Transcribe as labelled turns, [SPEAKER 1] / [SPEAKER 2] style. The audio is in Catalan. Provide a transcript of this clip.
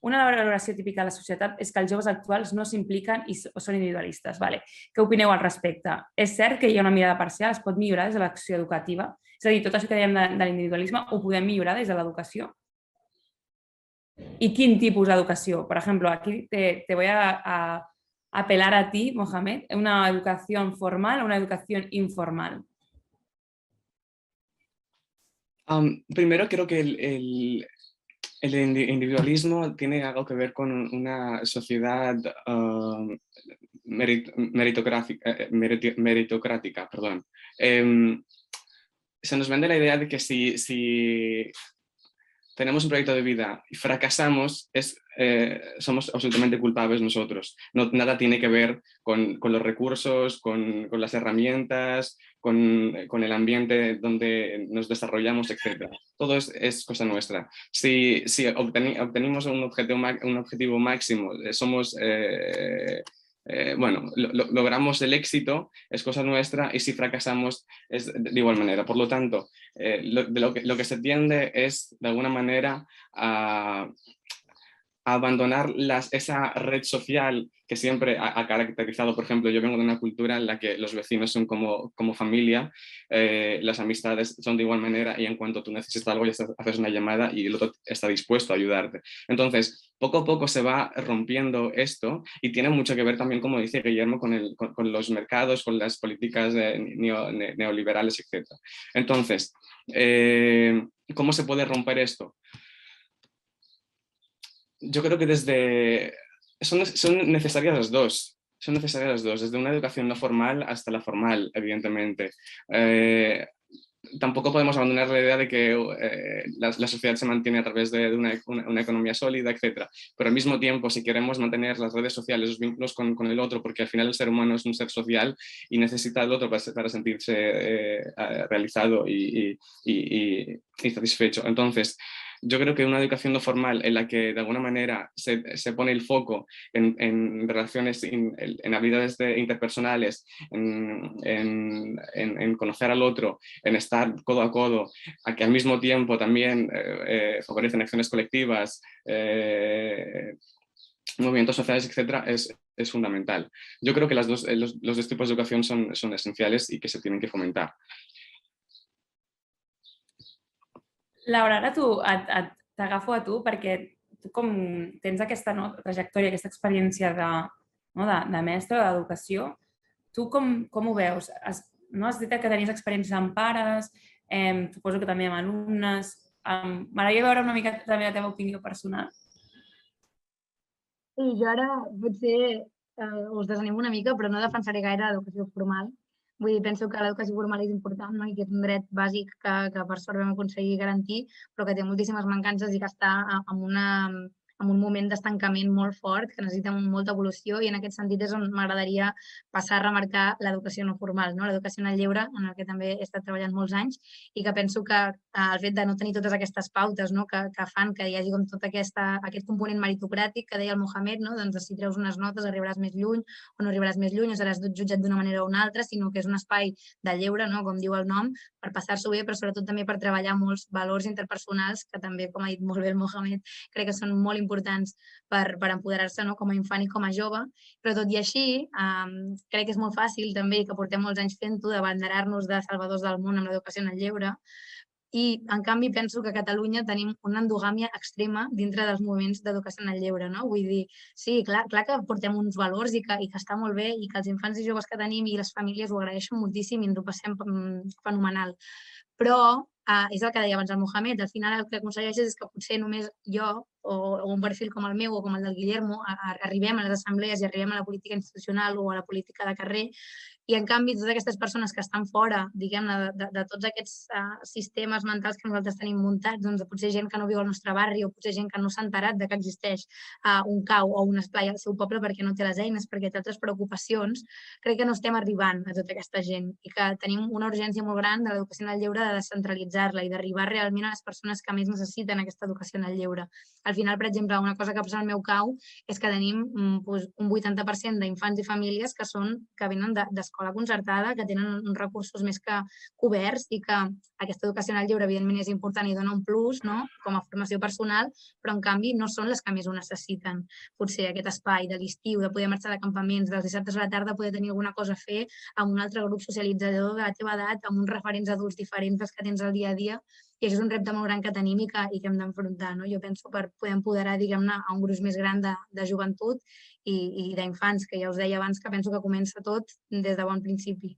[SPEAKER 1] Una valoració típica de la societat és que els joves actuals no s'impliquen i són individualistes. Vale. Què opineu al respecte? És cert que hi ha una mirada parcial, es pot millorar des de l'acció educativa? És a dir, tot això que dèiem de l'individualisme ho podem millorar des de l'educació? ¿Y qué tipos de educación? Por ejemplo, aquí te voy a apelar a ti, Mohamed, ¿una educación formal o una educación informal?
[SPEAKER 2] Primero creo que el individualismo tiene algo que ver con una sociedad meritocrática. Perdón. Se nos vende la idea de que si tenemos un proyecto de vida y fracasamos, somos absolutamente culpables nosotros. Nada tiene que ver con los recursos, con las herramientas, con el ambiente donde nos desarrollamos, etc. Todo es cosa nuestra. Si obtenemos un objetivo máximo, somos... logramos el éxito, es cosa nuestra, y si fracasamos es de igual manera. Por lo tanto, lo que se tiende es, de alguna manera, a abandonar esa red social que siempre ha caracterizado. Por ejemplo, yo vengo de una cultura en la que los vecinos son como familia, las amistades son de igual manera, y en cuanto tú necesitas algo ya haces una llamada y el otro está dispuesto a ayudarte. Entonces, poco a poco se va rompiendo esto, y tiene mucho que ver también, como dice Guillermo, con los mercados, con las políticas neoliberales, etc. Entonces, ¿cómo se puede romper esto? Yo creo que son necesarias las dos. Son necesarias las dos, desde una educación no formal hasta la formal, evidentemente. Tampoco podemos abandonar la idea de que la sociedad se mantiene a través de una economía sólida, etc. Pero al mismo tiempo, si queremos mantener las redes sociales, los vínculos con el otro, porque al final el ser humano es un ser social y necesita del otro para sentirse realizado y satisfecho. Entonces, yo creo que una educación no formal en la que de alguna manera se pone el foco en relaciones, en habilidades interpersonales, en conocer al otro, en estar codo a codo, a que al mismo tiempo también favorecen acciones colectivas, movimientos sociales, etcétera, es fundamental. Yo creo que los dos tipos de educación son esenciales y que se tienen que fomentar.
[SPEAKER 1] Laura, ara t'agafo a tu perquè tu com tens aquesta trajectòria, aquesta experiència de mestre, d'educació, tu com ho veus? Has dit que tenies experiències amb pares, suposo que també amb alumnes. M'agradaria veure una mica també la teva opinió personal.
[SPEAKER 3] Sí, jo ara potser us desanimo una mica, però no defensaré gaire l'educació formal. Vull dir, penso que l'educació formal és important, no? I que és un dret bàsic que per sort vam aconseguir garantir, però que té moltíssimes mancances i que està en un moment d'estancament molt fort, que necessita molta evolució, i en aquest sentit és on m'agradaria passar a remarcar l'educació no formal, no? L'educació en el lleure, en el que també he estat treballant molts anys, i que penso que el fet de no tenir totes aquestes pautes, no? que fan que hi hagi com tot aquest component meritocràtic que deia el Mohamed, no? Doncs si treus unes notes arribaràs més lluny o no arribaràs més lluny o seràs jutjat d'una manera o una altra, sinó que és un espai de lleure, no? Com diu el nom, per passar-s'ho bé, però sobretot també per treballar molts valors interpersonals que també, com ha dit molt bé el Mohamed, crec que són molt importants per empoderar-se, no? Com a infant i com a jove, però tot i així crec que és molt fàcil també, que portem molts anys fent-ho, d'abanderar-nos de salvadors del món amb l'educació en el lleure, i en canvi penso que a Catalunya tenim una endogàmia extrema dintre dels moviments d'educació en el lleure, no? Vull dir, sí, clar que portem uns valors i que està molt bé, i que els infants i joves que tenim i les famílies ho agraeixen moltíssim i ens ho passem fenomenal, però és el que deia abans el Mohamed, al final el que aconsegueixes és que potser només jo o un perfil com el meu o com el del Guillermo arribem a les assemblees i arribem a la política institucional o a la política de carrer, i en canvi totes aquestes persones que estan fora, diguem-ne, de tots aquests sistemes mentals que nosaltres tenim muntats, doncs potser gent que no viu al nostre barri o potser gent que no s'ha enterat de que existeix un CAU o un esplai al seu poble perquè no té les eines, perquè té altres preocupacions, crec que no estem arribant a tota aquesta gent i que tenim una urgència molt gran de l'educació en el lleure, de descentralitzar-la i d'arribar realment a les persones que més necessiten aquesta educació en el lleure. al final, per exemple, una cosa que passa al meu cau és que tenim un 80% d'infants i famílies que venen d'escola concertada, que tenen uns recursos més que coberts i que aquesta educació en el lleure, evidentment, és important i dona un plus, no?, com a formació personal, però en canvi no són les que més ho necessiten. Potser aquest espai de l'estiu, de poder marxar de campaments, dels dissabtes a la tarda, poder tenir alguna cosa a fer amb un altre grup socialitzador de la teva edat, amb uns referents adults diferents dels que tens al dia a dia, i això és un repte molt gran que tenim i que hem d'enfrontar, no? Jo penso per poder empoderar, diguem-ne, a un gruix més gran de joventut i d'infants, que ja us deia abans que penso que comença tot des de bon principi.